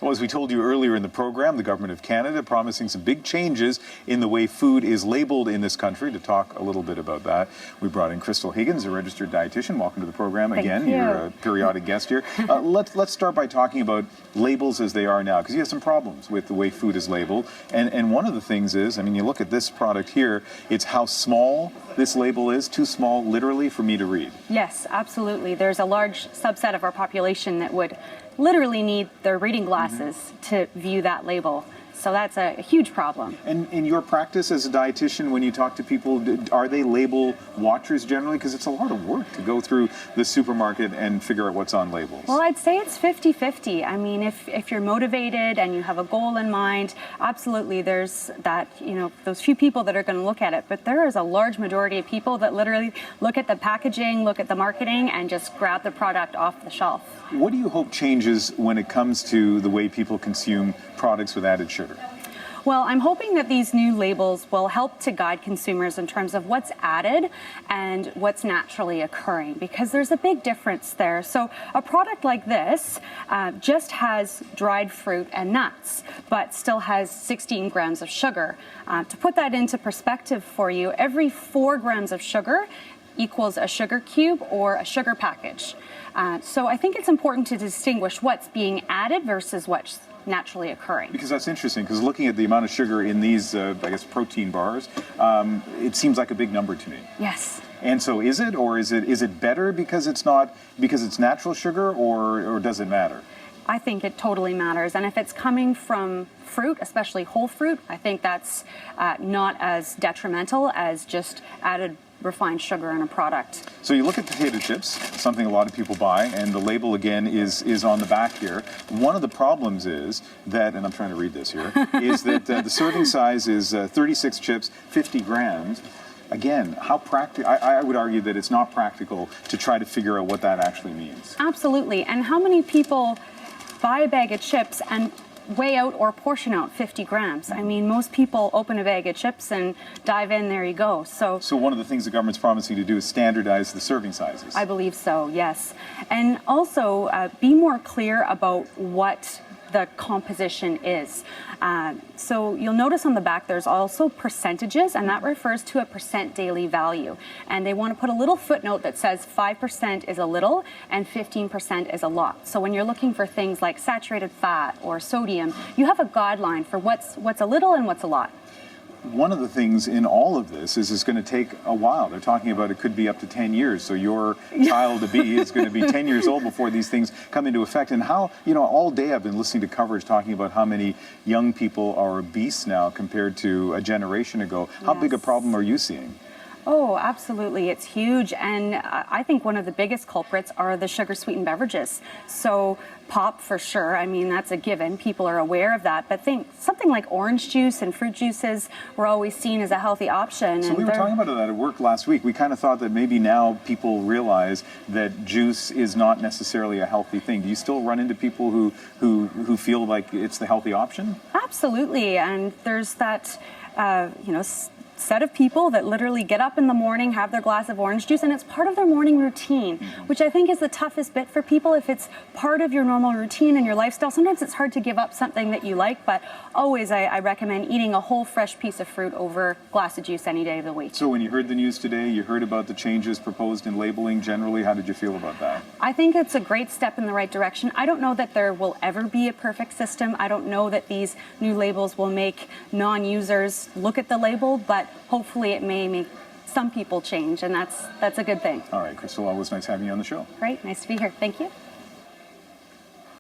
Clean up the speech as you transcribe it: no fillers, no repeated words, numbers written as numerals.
Well, as we told you earlier in the program, the Government of Canada promising some big changes in the way food is labeled in this country. To talk a little bit about that, we brought in Crystal Higgins, a registered dietitian. Welcome to the program again. Thank you. You're a periodic guest here. Let's start by talking about labels as they are now, because you have some problems with the way food is labeled. And one of the things is, I mean, you look at this product here, it's how small this label is, too small literally for me to read. Yes, absolutely. There's a large subset of our population that would literally need their reading glasses to view that label. So that's a huge problem. And in your practice as a dietitian, when you talk to people, are they label watchers generally? Because it's a lot of work to go through the supermarket and figure out what's on labels. Well, I'd say it's 50-50. I mean, if you're motivated and you have a goal in mind, absolutely there's that, those few people that are going to look at it. But there is a large majority of people that literally look at the packaging, look at the marketing, and just grab the product off the shelf. What do you hope changes when it comes to the way people consume products with added sugar? Well, I'm hoping that these new labels will help to guide consumers in terms of what's added and what's naturally occurring, because there's a big difference there. So a product like this just has dried fruit and nuts, but still has 16 grams of sugar. To put that into perspective for you, every 4 grams of sugar equals a sugar cube or a sugar package. So I think it's important to distinguish what's being added versus what's naturally occurring. Because that's interesting, because looking at the amount of sugar in these, I guess, protein bars, it seems like a big number to me. Yes. And so is it better because it's natural sugar, or does it matter? I think it totally matters. And if it's coming from fruit, especially whole fruit, I think that's not as detrimental as just added refined sugar in a product. So you look at potato chips, something a lot of people buy, and the label again is on the back here. One of the problems is that, and I'm trying to read this here, is that the serving size is 36 chips, 50 grams. Again, how practical? I would argue that it's not practical to try to figure out what that actually means. Absolutely. And how many people buy a bag of chips and weigh out or portion out 50 grams. I mean, most people open a bag of chips and dive in, there you go. So one of the things the government's promising to do is standardize the serving sizes. I believe so, yes. And also be more clear about what the composition is. So you'll notice on the back there's also percentages, and that refers to a percent daily value. And they want to put a little footnote that says 5% is a little and 15% is a lot. So when you're looking for things like saturated fat or sodium, you have a guideline for what's a little and what's a lot. One of the things in all of this is it's going to take a while. They're talking about it could be up to 10 years. So your child-to-be is going to be 10 years old before these things come into effect. And how, all day I've been listening to coverage talking about how many young people are obese now compared to a generation ago. How big a problem are you seeing? Oh, absolutely. It's huge. And I think one of the biggest culprits are the sugar-sweetened beverages. So pop for sure. I mean, that's a given. People are aware of that. But think something like orange juice and fruit juices were always seen as a healthy option. So we were talking about that at work last week. We kind of thought that maybe now people realize that juice is not necessarily a healthy thing. Do you still run into people who feel like it's the healthy option? Absolutely. And there's that, set of people that literally get up in the morning, have their glass of orange juice, and it's part of their morning routine, which I think is the toughest bit for people. If it's part of your normal routine and your lifestyle, sometimes it's hard to give up something that you like, but always I recommend eating a whole fresh piece of fruit over a glass of juice any day of the week. So when you heard the news today, you heard about the changes proposed in labeling generally, how did you feel about that? I think it's a great step in the right direction. I don't know that there will ever be a perfect system. I don't know that these new labels will make non-users look at the label, but hopefully it may make some people change, and that's a good thing. All right, Crystal, always nice having you on the show. Great, nice to be here. Thank you.